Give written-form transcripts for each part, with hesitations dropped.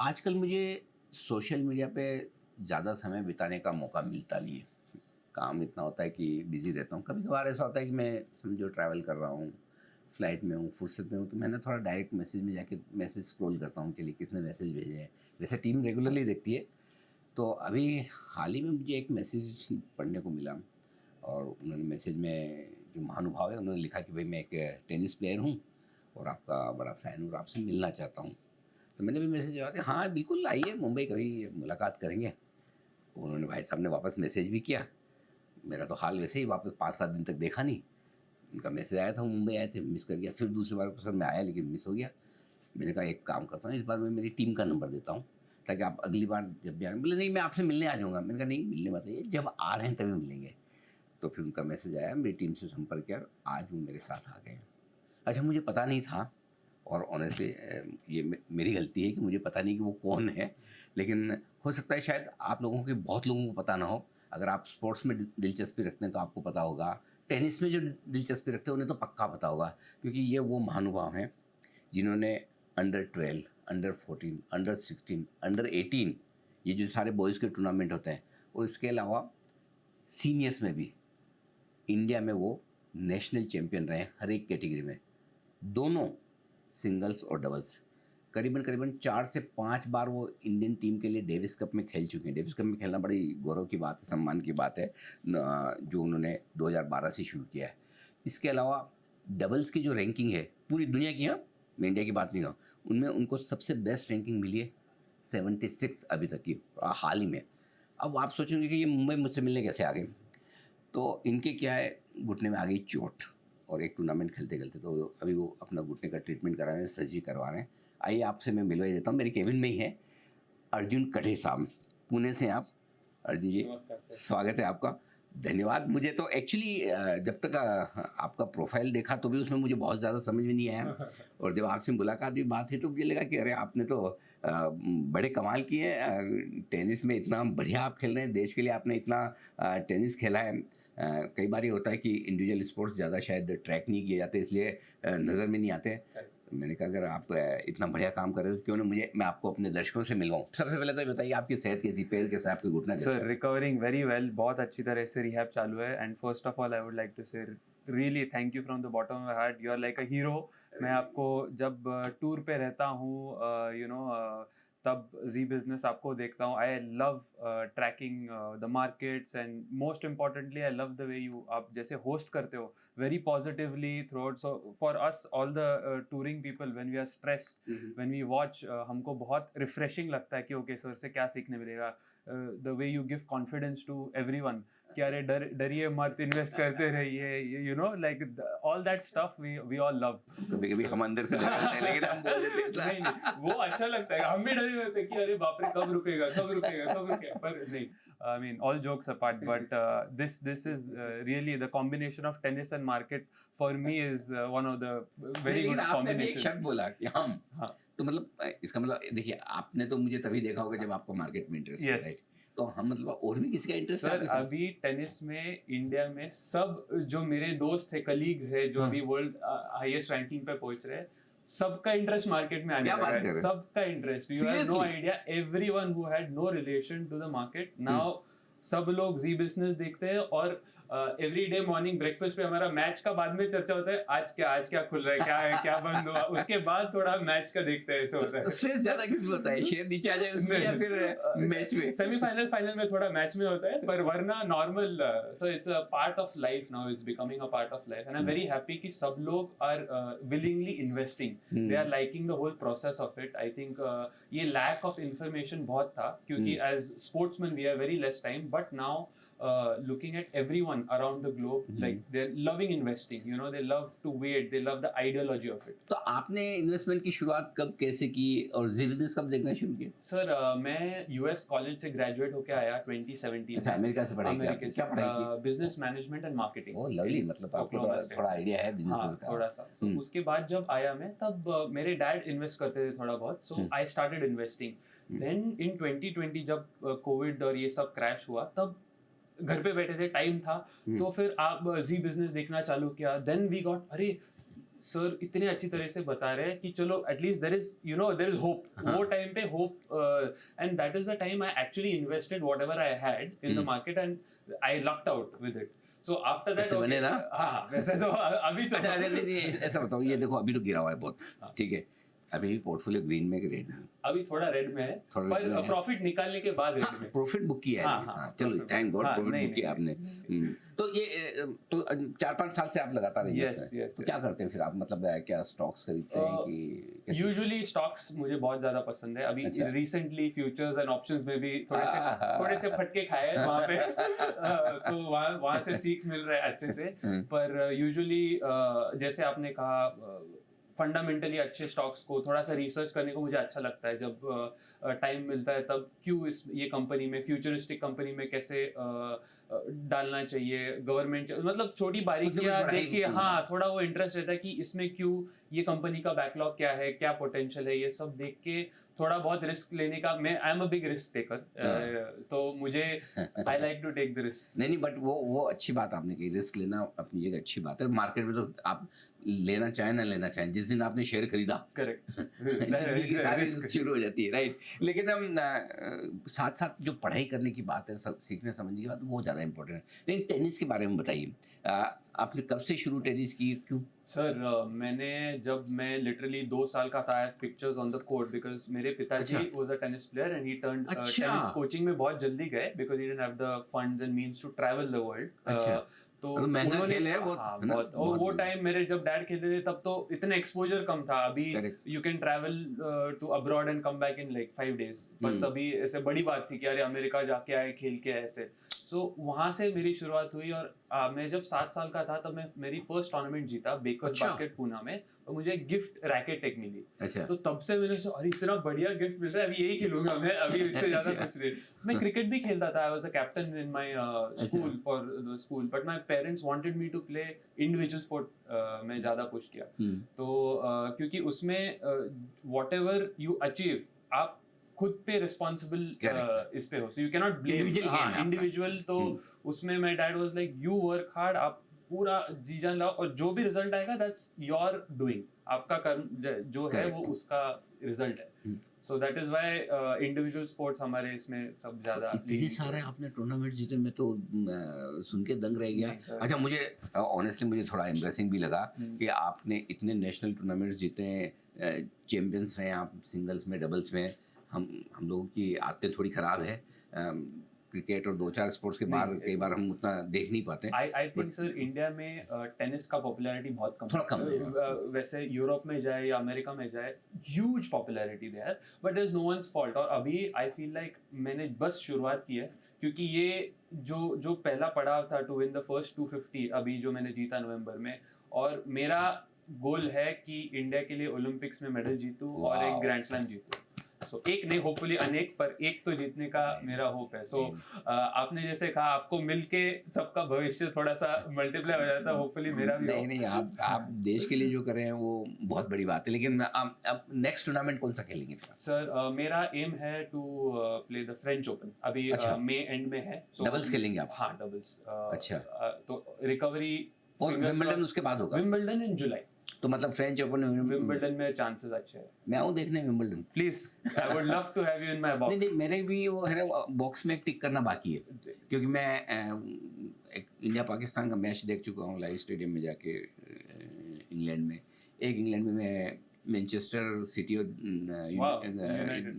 आजकल मुझे social media पे ज़्यादा समय बिताने का मौका मिलता नहीं है। काम इतना होता है कि बिज़ी रहता हूँ। कभी-कभार ऐसा होता है कि मैं समझो ट्रैवल कर रहा हूँ, फ्लाइट में हूँ, फुर्सत में हूँ, तो मैं ना थोड़ा डायरेक्ट मैसेज में जाके मैसेज स्क्रॉल करता हूँ, चलिए किसने मैसेज भेजे हैं। वैसे टीम रेगुलरली देखती है, तो अभी हाल ही में मुझे एक मैसेज पढ़ने को मिला और उन्होंने मैसेज में जो महानुभाव है, उन्होंने लिखा कि भाई मैं एक टेनिस प्लेयर हूँ और आपका बड़ा फ़ैन हूँ और आपसे मिलना चाहता हूँ। तो मैंने भी मैसेज जवाब दिया, हाँ बिल्कुल आइए मुंबई कभी मुलाकात करेंगे। उन्होंने भाई साहब ने वापस मैसेज भी किया। मेरा तो हाल वैसे ही वापस 5-7 दिन तक देखा नहीं। उनका मैसेज आया था, मुंबई आए थे, मिस कर गया। फिर दूसरी बार सर मैं आया लेकिन मिस हो गया। मैंने कहा एक काम करता हूँ, इस बार मैं मेरी टीम का नंबर देता हूँ ताकि आप अगली बार जब भी आए। बोले नहीं मैं आपसे मिलने आ जाऊँगा। मैंने कहा नहीं मिलने मत आइए, जब आ रहे हैं तभी मिलेंगे। तो फिर उनका मैसेज आया, मेरी टीम से संपर्क किया और आज वो मेरे साथ आ गए हैं। अच्छा मुझे पता नहीं था और ऑनेस्टली ये मेरी गलती है कि मुझे पता नहीं कि वो कौन है, लेकिन हो सकता है शायद आप लोगों के बहुत लोगों को पता ना हो। अगर आप स्पोर्ट्स में दिलचस्पी रखते हैं तो आपको पता होगा, टेनिस में जो दिलचस्पी रखते हैं उन्हें तो पक्का पता होगा, क्योंकि ये वो महानुभाव हैं जिन्होंने अंडर 12, अंडर 14, अंडर 16, अंडर 18 ये जो सारे बॉयज़ के टूर्नामेंट होते हैं और इसके अलावा सीनियर्स में भी इंडिया में वो नेशनल चैम्पियन रहे हैं हर एक कैटेगरी में, दोनों सिंगल्स और डबल्स। करीबन करीबन 4 से 5 बार वो इंडियन टीम के लिए डेविस कप में खेल चुके हैं। डेविस कप में खेलना बड़ी गौरव की बात है, सम्मान की बात है जो उन्होंने 2012 से शुरू किया है। इसके अलावा डबल्स की जो रैंकिंग है पूरी दुनिया की, हाँ मैं इंडिया की बात नहीं रहा हूँ, उनमें उनको सबसे बेस्ट रैंकिंग मिली है 76 अभी तक की, हाल ही में। अब आप सोचेंगे कि ये मुंबई मुझसे मिलने कैसे आ गए, तो इनके क्या है, घुटने में आ गई चोट और एक टूर्नामेंट खेलते खेलते तो अभी वो अपना घुटने का ट्रीटमेंट करा रहे हैं, सर्जरी करवा रहे हैं। आइए आपसे मैं मिलवा देता हूँ, मेरी केबिन में ही है अर्जुन कढ़े साहब, पुणे से हैं आप। अर्जुन जी नमस्कार सर। स्वागत है आपका, धन्यवाद। मुझे तो एक्चुअली जब तक आपका प्रोफाइल देखा तो भी उसमें मुझे बहुत ज़्यादा समझ में नहीं आया और जब आपसे मुलाकात भी बात हुई तो मुझे लगा कि अरे आपने तो बड़े कमाल किए हैं, टेनिस में इतना बढ़िया आप खेल रहे हैं, देश के लिए आपने इतना टेनिस खेला है। कई बार ये होता है कि इंडिविजुअल स्पोर्ट्स ज़्यादा शायद ट्रैक नहीं किए जाते, इसलिए नज़र में नहीं आते। मैंने कहा अगर आप इतना बढ़िया काम कर रहे हो तो क्यों ना मैं आपको अपने दर्शकों से मिलवाऊँ। सबसे पहले तो ये बताइए आपकी सेहत कैसी, पैर कैसा, आपके घुटना कैसा? सर रिकवरिंग वेरी वेल, बहुत अच्छी तरह से रिहैब चालू है। And first of all I would like to say really thank you from the bottom of my heart. You are like a hero. मैं आपको जब टूर पे रहता हूँ तब जी बिजनेस आपको देखता हूँ। I love tracking the markets and most importantly I love the way you आप जैसे होस्ट करते हो very positively throughout. So for us all the touring people when we are stressed, when we watch, हमको बहुत refreshing लगता है कि okay sir से क्या सीखने मिलेगा। The way you give confidence to everyone कि अरे डरिए मत, इन्वेस्ट करते रहिए, you know like all that stuff we all love. कभी कभी हम अंदर से डरे होते हैं लेकिन हम बोल देते हैं ऐसा। नहीं, वो अच्छा लगता है। हम भी डरे होते हैं कि अरे बाप रे कब रुकेगा कब रुकेगा कब रुकेगा, पर नहीं। I mean, all jokes apart, but this is really the combination of tennis and market for me is one of the very लेकिन good आपने अभी एक combinations. शब्द बोला कि हम, हाँ, तो मतलब इसका मतलब देखिए आपने तो मुझे तभी देखा होगा जब आपको मार्केट में इंटरेस्ट है, yes. राइट? तो हम मतलब और भी किसी का इंटरेस्ट है सर आपके साथ? अभी टेनिस में इंडिया में सब जो मेरे दोस्त थे, कलीग्स है जो हाँ। अभी वर्ल्ड हाईएस्ट रैंकिंग पे पहुंच रहे हैं, सबका इंटरेस्ट मार्केट में आने क्या लगा बात है। कर रहे हैं? सबका interest, you have no Seriously? Idea. Everyone who had no relation to the market now, सब लोग जी बिजनेस देखते हैं। और एवरी डे मॉर्निंग ब्रेकफास्ट पे हमारा मैच का बाद में चर्चा होता है, आज क्या खुल रहा है, क्या है, क्या बंद हुआ, उसके बाद थोड़ा मैच का देखते हैं, ऐसे होता है। स्ट्रेस ज्यादा किस में होता है, शेयर नीचे आ जाए उसमें या फिर मैच में? सेमीफाइनल फाइनल में थोड़ा मैच में होता है, पर वरना normal. So it's a part of life now, it's becoming a part of life and I am very happy कि सब लोग are willingly investing, they are liking the whole process of it. I think ये lack of information बहुत था, क्योंकि as sportsman we have very less time, but now looking at everyone around the globe, like they're loving investing, you know, they love to wait, they love the ideology of it. तो आपने investment की शुरुआत कब कैसे की और business कब देखना शुरू किया? सर मैं यूएस कॉलेज से ग्रेजुएट होके आया 2017 अच्छा, में। अमेरिका से पढ़ाई की अमेरिका आपने? से क्या पढ़ाई की? Business management and marketing. Oh lovely, मतलब आपको ओक्लाहोमा स्टेट। थोड़ा आइडिया है बिजनेस हाँ, का। थोड़ा सा। So, उसके बाद जब आया मैं, तब मेरे डैड इन्वेस्ट करते थे थोड़ा बहुत, सो I started investing. Then in 2020 जब कोविड और ये सब क्रैश हुआ, तब घर पे बैठे थे, टाइम था, तो फिर आप जी बिजनेस देखना चालू किया। देन वी गॉट, अरे सर इतने अच्छी तरह से बता रहे हैं कि चलो एटलीस्ट देयर इज होप। हाँ। वो टाइम पे hope, and that is the time I actually invested whatever I had in the market and I locked out with it. So after that ऐसे बने ना? हाँ वैसे तो अभी तो अच्छा, नहीं नहीं, ऐसा बताओ, ये देखो अभी तो गिरा हुआ है बहुत, हाँ। ठीक है, अभी पोर्टफोलियो ग्रीन में कि रेड में? अभी थोड़ा रेड में है, थोड़ा red में पर है। प्रॉफिट निकालने के बाद रेड में। प्रॉफिट बुक किया है हाँ, लेकिन, हाँ, हाँ, चलो profit थैंक गॉड, हाँ, प्रॉफिट नहीं, बुक किया नहीं, आपने। तो ये तो 4-5 साल से आप लगातार Yes, इन्वेस्ट हैं, yes, तो yes. क्या करते हैं फिर आप, मतलब क्या स्टॉक्स खरीदते हैं कि कैसे? यूजुअली स्टॉक्स मुझे बहुत ज्यादा पसंद है। अभी अच्छा। रिसेंटली फ्यूचर्स एंड ऑप्शंस में भी आहा। थोड़े से फटके खाए हैं वहाँ पे। तो वहाँ से सीख मिल रहा है अच्छे से। पर यूजुअली जैसे आपने कहा, फंडामेंटली अच्छे स्टॉक्स को थोड़ा सा रिसर्च करने को मुझे अच्छा लगता है। जब टाइम मिलता है तब क्यों ये कंपनी में, फ्यूचरिस्टिक कंपनी में कैसे डालना चाहिए, गवर्नमेंट, मतलब छोटी बारीकियां पढ़ाई देख के, करना। हाँ थोड़ा वो इंटरेस्ट रहता है कि इसमें क्यों, ये कंपनी का बैकलॉग क्या है, क्या पोटेंशियल है, ये सब देख के थोड़ा बहुत रिस्क लेने का, मैं I am a big risk taker, तो मुझे I like to take the risk. नहीं बट वो अच्छी बात आपने कही, रिस्क लेना अपनी जगह अच्छी बात है। मार्केट में तो आप लेना चाहें ना लेना चाहें, जिस दिन आपने शेयर खरीदा करेक्ट। जिंदगी की सारी रिस्क शुरू हो जाती है, राइट। लेकिन हम साथ साथ जो पढ़ाई करने की बात है, सीखने समझने की बात, वो ज़्यादा इंपॉर्टेंट है। लेकिन टेनिस के बारे में बताइए, आपने कब से शुरू टेनिस की, क्यों? सर जब मैं लिटरली 2 साल का था, I have pictures on the court because मेरे पिताजी अच्छा। Was a tennis player and he turned अच्छा। टेनिस कोचिंग में बहुत जल्दी गए because he didn't have the funds and means to travel the world. अच्छा। तो मतलब महंगा उन्होंने, खेल है बहुत, हाँ है ना? बहुत, और बहुत वो महंगा। टाइम मेरे जब डैड खेलते थे तब तो इतना एक्सपोजर कम था। अभी Correct. You can travel to abroad and come back in like 5 days, पर तभी ऐसे बड़ी बात थी कि अरे अमेरिका जाके आए खेल के ऐसे। सो वहाँ से मेरी शुरुआत हुई और मैं जब 7 साल का था तब मैं मेरी फर्स्ट टूर्नामेंट जीता बेकर्स अच्छा। बास्केट पूना में, और मुझे गिफ्ट रैकेट टेक मिली। अच्छा। तो तब से मैंने सोचा अरे इतना बढ़िया गिफ्ट मिल रहा है, अभी यही खेलूंगा मैं, अभी इससे ज्यादा कुछ नहीं। मैं क्रिकेट भी खेलता था, I was a captain in my school for the school, but my parents wanted me to play individual sport, मैं ज्यादा पुश किया। तो क्योंकि उसमें व्हाटएवर यू अचीव, आप खुद पे रिस्पॉन्सिबल इस पे हो, so you can not blame individual. तो उसमें my dad was like you work hard, आप पूरा जी जान लाओ, और जो भी रिजल्ट आएगा दैट्स योर डूइंग, आपका कर्म जो है वो उसका रिजल्ट है। So that is why individual sports हमारे इसमें सब ज्यादा। इतने सारे आपने टूर्नामेंट जीते, मैं तो सुन के दंग रह गया। अच्छा, मुझे ऑनेस्टली मुझे थोड़ा एम्ब्रेसिंग भी लगा कि आपने इतने नेशनल टूर्नामेंट्स जीते हैं, चैंपियंस हैं आप, सिंगल्स में, डबल्स में। हम लोगों की आदतें थोड़ी ख़राब है, क्रिकेट और 2-4 स्पोर्ट्स के बाहर कई बार हम उतना देख नहीं पाते। आई थिंक सर इंडिया में टेनिस का पॉपुलैरिटी बहुत कम, थोड़ा कम है। वैसे यूरोप में जाए या अमेरिका में जाए, huge popularity there, but there is no one's fault. और अभी आई फील लाइक मैंने बस शुरुआत की है, क्योंकि ये जो पहला पड़ाव था टू विन द फर्स्ट 250, अभी जो मैंने जीता नवंबर में, और मेरा गोल है कि इंडिया के लिए ओलंपिक्स में मेडल जीतूं और एक ग्रैंड स्लैम जीतूं। सो एक नहीं, होपफुली अनेक, पर एक तो जीतने का मेरा होप है। सो आपने जैसे कहा आपको मिलके सबका भविष्य थोड़ा सा मल्टीप्लाई हो जाता है, होपफुली मेरा भी नहीं, आप देश के लिए जो कर रहे हैं वो बहुत बड़ी बात है। लेकिन अब नेक्स्ट टूर्नामेंट कौन सा खेलेंगे फिर? सर मेरा एम है to play the French Open, अभी अच्छा। मई एंड में है। डबल्स खेलेंगे आप? हाँ डबल्स। अच्छा। तो रिकवरी, और विंबलडन उसके बाद होगा? विंबलडन इन जुलाई। तो मतलब फ्रेंच ओपन, विंबलडन में चांसेस अच्छे हैं। मैं आऊँ देखने Wimbledon? Please, I would love to have you in my box. नहीं, मेरे भी वो है ना, बॉक्स में एक टिक करना बाकी है, क्योंकि मैं एक इंडिया पाकिस्तान का मैच देख चुका हूँ लाइव स्टेडियम में जाके, इंग्लैंड में। एक इंग्लैंड में मैं मैनचेस्टर सिटी और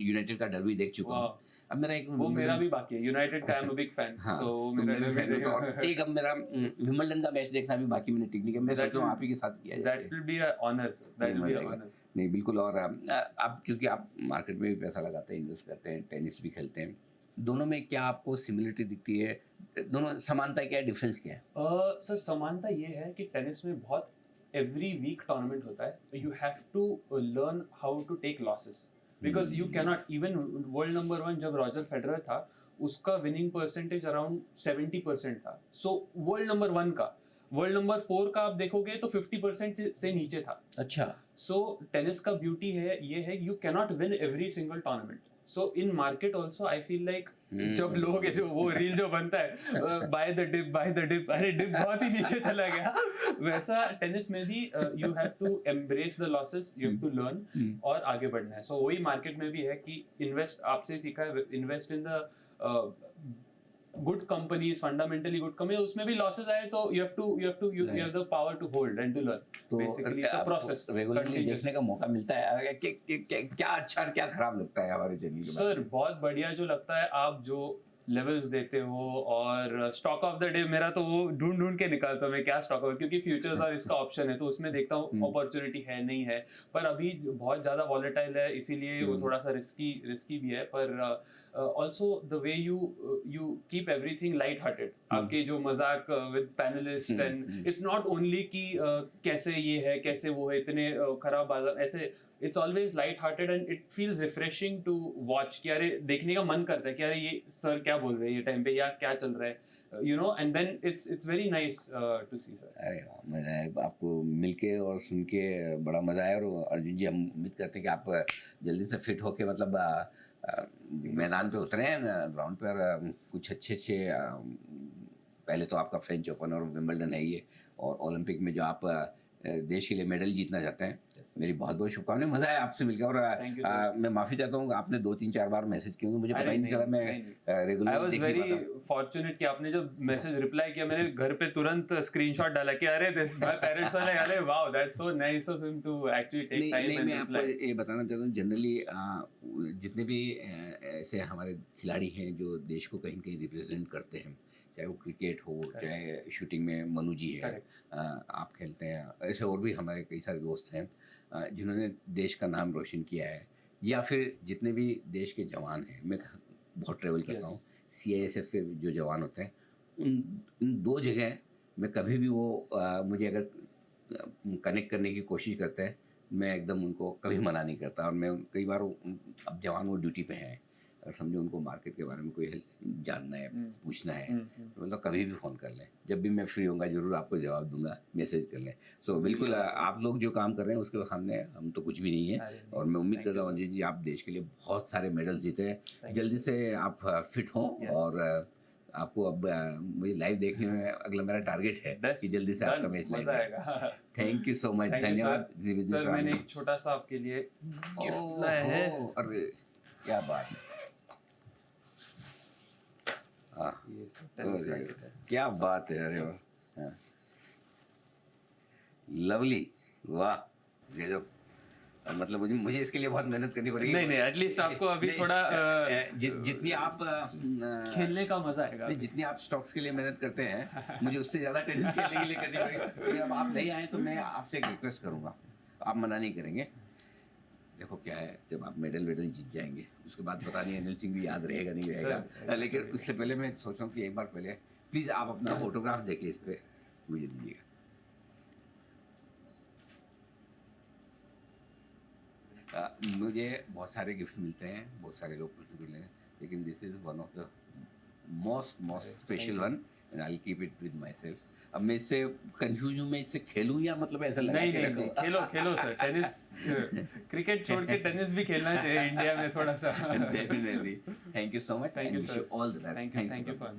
यूनाइटेड का डर्बी देख चुका हूँ। अब मेरा एक, वो मेरा भी बाकी है, यूनाइटेड का, आई एम अ बिग फैन। हाँ, सो तो मेरा भी फैन हो, तो एक अब मेरा विंबलडन का मैच देखना भी बाकी, मैंने टिक नहीं किया। मैं सोच रहा हूँ आप ही के साथ किया जाए। That will be a honour sir, that will be a honour. नहीं बिल्कुल। और आप चूंकि आप मार्केट में भी पैसा लगाते हैं, इन्वेस्ट करते हैं, टेनिस भी खेलते हैं, दोनों में क्या आपको सिमिलरिटी दिखती है? दोनों समानता क्या है, डिफरेंस क्या है? सर समानता ये है कि टेनिस में बहुत एवरी वीक टूर्नामेंट होता है, you have to learn how to take losses, because you can not, even world number 1 जब रॉजर फेडरर था, उसका विनिंग परसेंटेज अराउंड 70% था। सो वर्ल्ड नंबर 1 का, वर्ल्ड नंबर 4 का आप देखोगे तो 50% से नीचे था। अच्छा। सो टेनिस का ब्यूटी है ये है, you can not win every single tournament. So in market also I feel like Hmm. जब लोग ऐसे वो रील जो बनता है बाय द डिप, अरे डिप बहुत ही नीचे चला गया वैसा टेनिस में भी you have to embrace the losses, you have to learn और आगे बढ़ना है. सो वही मार्केट में भी है कि इन्वेस्ट, आपसे सीखा है, invest in the good companies, fundamentally good company. उसमें भी लॉसेस आए तो you have the power to hold and to learn. तो basically it's a process. Regularly देखने का मौका मिलता है क्या अच्छा और क्या खराब लगता है हमारे जर्नी के सर बहुत बढ़िया जो लगता है, आप जो लेवल्स देते हो और स्टॉक ऑफ द डे मेरा तो वो ढूंढ ढूंढ के निकालता हूँ मैं क्या स्टॉक ऑफ, क्योंकि फ्यूचर्स और इसका ऑप्शन है तो उसमें देखता हूँ अपॉर्चुनिटी है नहीं है. पर अभी बहुत ज्यादा वॉलेटाइल है इसीलिए वो थोड़ा सा रिस्की भी है. पर also the way you keep everything light hearted. आपके जो मजाक with panelist and it's not only कि कैसे ये है कैसे वो है, इतने खराब बाजार ऐसे. It's always light hearted and it feels refreshing to watch कि अरे देखने का मन करता है कि अरे ये सर क्या बोल रहे हैं ये टाइम पे या क्या चल रहा है, you know. And then it's very nice to see sir. अरे वाह, मजा है आपको मिलके और सुन के, बड़ा मजा आया. और अर्जुन जी हम उम्मीद करते हैं कि आप जल्दी से फिट होके मतलब मैदान पे उतरे हैं, ग्राउंड पर कुछ अच्छे पहले तो आपका फ्रेंच ओपन और विंबलडन है ये, और ओलंपिक में जो आप देश के लिए मेडल जीतना चाहते हैं. मेरी बहुत बहुत शुभकामनाएं. मजा है आपसे मिलकर. और मैं माफी चाहता हूँ आपने 2-3-4 बार मैसेज किया, मुझे पता ही नहीं चला. मैं regular I was very fortunate कि आपने जब मैसेज रिप्लाई किया मैंने घर पे तुरंत स्क्रीनशॉट डाला कि अरे this my parents are like अरे wow that's so nice of him to actually take time नहीं, एंड मैं आपको रिप्लाई. ये बताना चाहता हूँ जितने भी जितने भी ऐसे हमारे खिलाड़ी हैं जो देश को कहीं कहीं रिप्रेजेंट करते हैं, चाहे वो क्रिकेट हो, चाहे शूटिंग में मनु जी है, आप खेलते हैं, ऐसे और भी हमारे कई सारे दोस्त हैं जिन्होंने देश का नाम रोशन किया है, या फिर जितने भी देश के जवान हैं. मैं बहुत ट्रेवल करता हूँ. CISF के जो जवान होते हैं उन दो जगह मैं कभी भी वो मुझे अगर कनेक्ट करने की कोशिश करते हैं, मैं एकदम उनको कभी मना नहीं करता. और मैं कई बार अब जवान वो ड्यूटी पे हैं और समझो उनको मार्केट के बारे में कोई हेल्प जानना है, पूछना है, तो मतलब कभी भी फ़ोन कर लें. जब भी मैं फ्री होऊंगा ज़रूर आपको जवाब दूंगा. मैसेज कर लें. सो बिल्कुल आप लोग जो काम कर रहे हैं उसके सामने हम तो कुछ भी नहीं है. और मैं उम्मीद करता हूँ अजय जी आप देश के लिए बहुत सारे मेडल जीते हैं. जल्दी से आप फिट हों. और आपको अब मुझे लाइव देखने में अगला मेरा टारगेट है कि जल्दी से आपका मैच लगेगा. Thank you so much. धन्यवाद सर. मैंने एक छोटा सा आपके लिए गिफ्ट लाया है. अरे क्या बात है. क्या बात है. अरे वाह, लवली. वाह गजब. मतलब मुझे इसके लिए बहुत मेहनत करनी पड़ेगी. नहीं एटलीस्ट आपको अभी थोड़ा जितनी आप खेलने का मजा आएगा. जितनी आप स्टॉक्स के लिए मेहनत करते हैं मुझे उससे ज़्यादा टेनिस खेलने के लिए करनी पड़ेगी. अब आप नहीं आए तो मैं आपसे एक रिक्वेस्ट करूँगा, आप मना नहीं करेंगे. देखो क्या है, जब आप मेडल जीत जाएंगे उसके बाद पता नहीं अनिल सिंह भी याद रहेगा नहीं रहेगा, लेकिन उससे पहले मैं सोच रहा हूँ कि एक बार पहले प्लीज़ आप अपना फोटोग्राफ देखिए, इस पर मुझे दीजिएगा. मुझे बहुत सारे गिफ्ट मिलते हैं, बहुत सारे लोग कुछ मिलते हैं, लेकिन this is one of the most special one and I will keep it with my self. अब मैं इससे कंफ्यूज हूँ, मैं इससे खेलूँ या मतलब ऐसा लगा नहीं खेलो सर. टेनिस क्रिकेट छोड़ के टेनिस भी खेलना चाहिए इंडिया में थोड़ा सा. Definitely. Thank you so much. Thank you sir. All the best. Thank you for